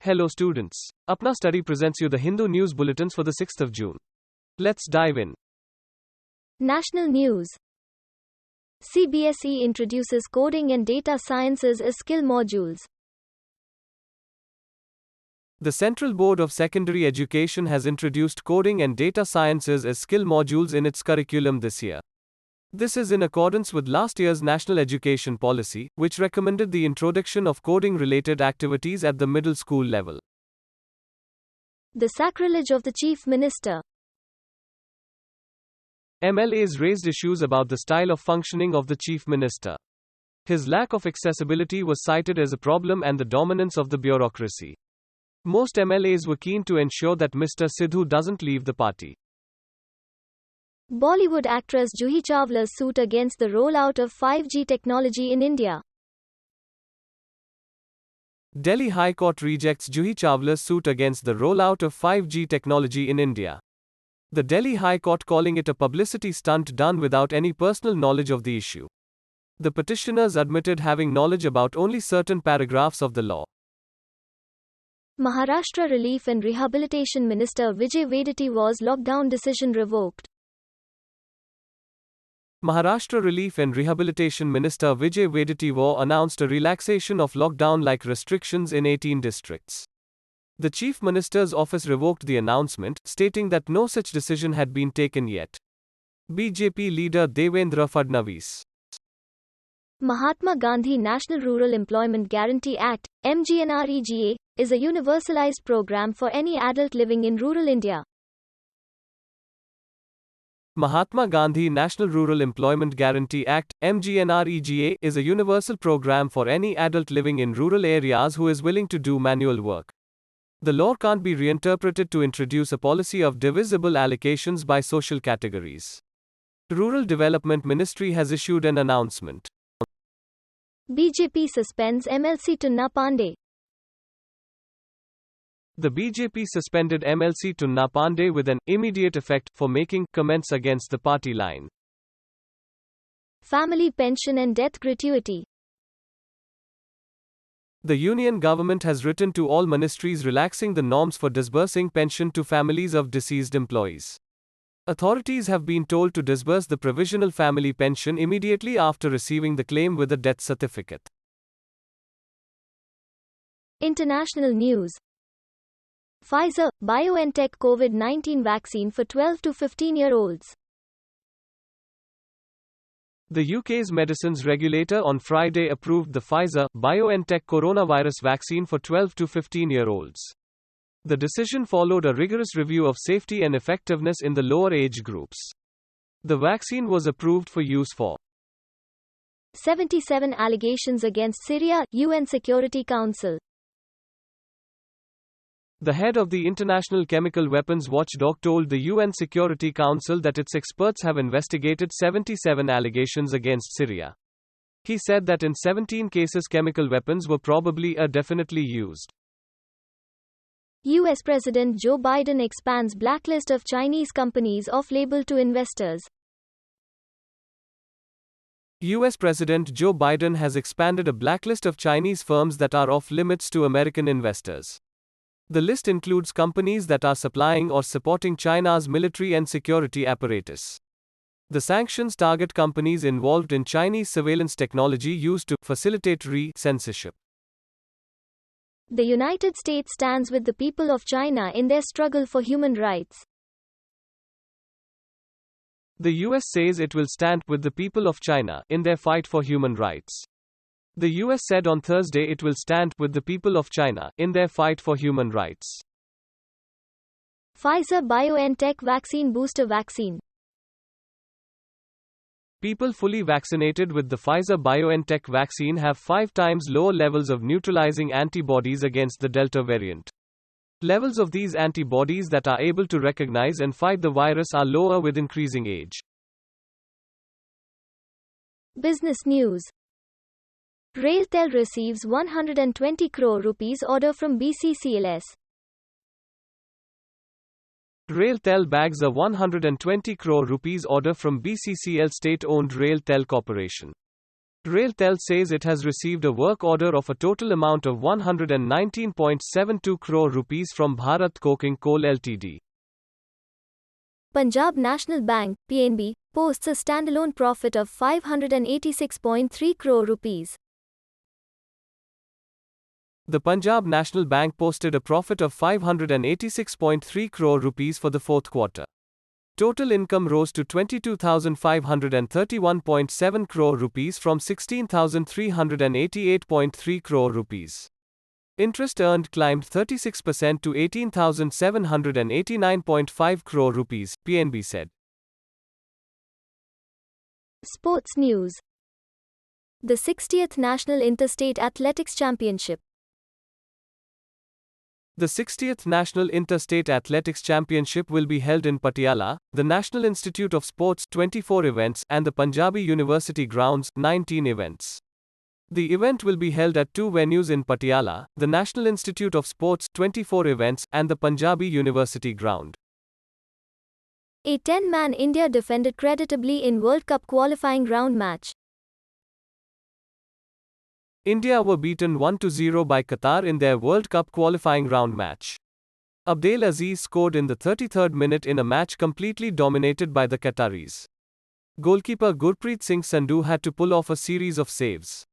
Hello students. Apna Study presents you the Hindu news bulletins for the 6th of June. Let's dive in. National news. CBSE introduces coding and data sciences as skill modules. The Central Board of Secondary Education has introduced coding and data sciences as skill modules in its curriculum this year. This is in accordance with last year's National Education Policy, which recommended the introduction of coding-related activities at the middle school level. The sacrilege of the Chief Minister. MLAs raised issues about the style of functioning of the Chief Minister. His lack of accessibility was cited as a problem and the dominance of the bureaucracy. Most MLAs were keen to ensure that Mr. Sidhu doesn't leave the party. Bollywood actress Juhi Chawla's suit against the rollout of 5G technology in India. Delhi High Court rejects Juhi Chawla's suit against the rollout of 5G technology in India. The Delhi High Court calling it a publicity stunt done without any personal knowledge of the issue. The petitioners admitted having knowledge about only certain paragraphs of the law. Maharashtra Relief and Rehabilitation Minister Vijay Wadetiwar's lockdown decision revoked. Maharashtra Relief and Rehabilitation Minister Vijay Wadetiwar announced a relaxation of lockdown-like restrictions in 18 districts. The Chief Minister's office revoked the announcement, stating that no such decision had been taken yet. BJP leader Devendra Fadnavis. Mahatma Gandhi National Rural Employment Guarantee Act, MGNREGA, is a universalized program for any adult living in rural India. Mahatma Gandhi National Rural Employment Guarantee Act, MGNREGA, is a universal program for any adult living in rural areas who is willing to do manual work. The law can't be reinterpreted to introduce a policy of divisible allocations by social categories. Rural Development Ministry has issued an announcement. BJP suspends MLC Tunna Pandey. The BJP suspended MLC Tunna Pandey with an immediate effect for making comments against the party line. Family pension and death gratuity. The union government has written to all ministries relaxing the norms for disbursing pension to families of deceased employees. Authorities have been told to disburse the provisional family pension immediately after receiving the claim with a death certificate. International news. Pfizer, BioNTech COVID-19 vaccine for 12 to 15-year-olds. The UK's medicines regulator on Friday approved the Pfizer, BioNTech coronavirus vaccine for 12 to 15-year-olds. The decision followed a rigorous review of safety and effectiveness in the lower age groups. The vaccine was approved for use for 77 allegations against Syria, UN Security Council. The head of the International Chemical Weapons Watchdog told the UN Security Council that its experts have investigated 77 allegations against Syria. He said that in 17 cases chemical weapons were probably or definitely used. US President Joe Biden expands blacklist of Chinese companies off-label to investors. US President Joe Biden has expanded a blacklist of Chinese firms that are off-limits to American investors. The list includes companies that are supplying or supporting China's military and security apparatus. The sanctions target companies involved in Chinese surveillance technology used to facilitate censorship. The United States stands with the people of China in their struggle for human rights. The US says it will stand with the people of China in their fight for human rights. The US said on Thursday it will stand with the people of China in their fight for human rights. Pfizer BioNTech vaccine booster vaccine. People fully vaccinated with the Pfizer BioNTech vaccine have 5 times lower levels of neutralizing antibodies against the Delta variant. Levels of these antibodies that are able to recognize and fight the virus are lower with increasing age. Business news. RailTel receives 120 crore rupees order from BCCLS. RailTel bags a 120 crore rupees order from BCCL state-owned RailTel Corporation. RailTel says it has received a work order of a total amount of 119.72 crore rupees from Bharat Coking Coal Ltd. Punjab National Bank, PNB, posts a standalone profit of 586.3 crore rupees. The Punjab National Bank posted a profit of 586.3 crore rupees for the fourth quarter. Total income rose to 22,531.7 crore rupees from 16,388.3 crore rupees. Interest earned climbed 36% to 18,789.5 crore rupees, PNB said. Sports news. The 60th National Interstate Athletics Championship. The 60th National Interstate Athletics Championship will be held in Patiala, the National Institute of Sports 24 events and the Punjabi University grounds 19 events. The event will be held at two venues in Patiala, the National Institute of Sports 24 events and the Punjabi University ground. A 10-man India defended creditably in World Cup qualifying round match. India were beaten 1-0 by Qatar in their World Cup qualifying round match. Abdel Aziz scored in the 33rd minute in a match completely dominated by the Qataris. Goalkeeper Gurpreet Singh Sandhu had to pull off a series of saves.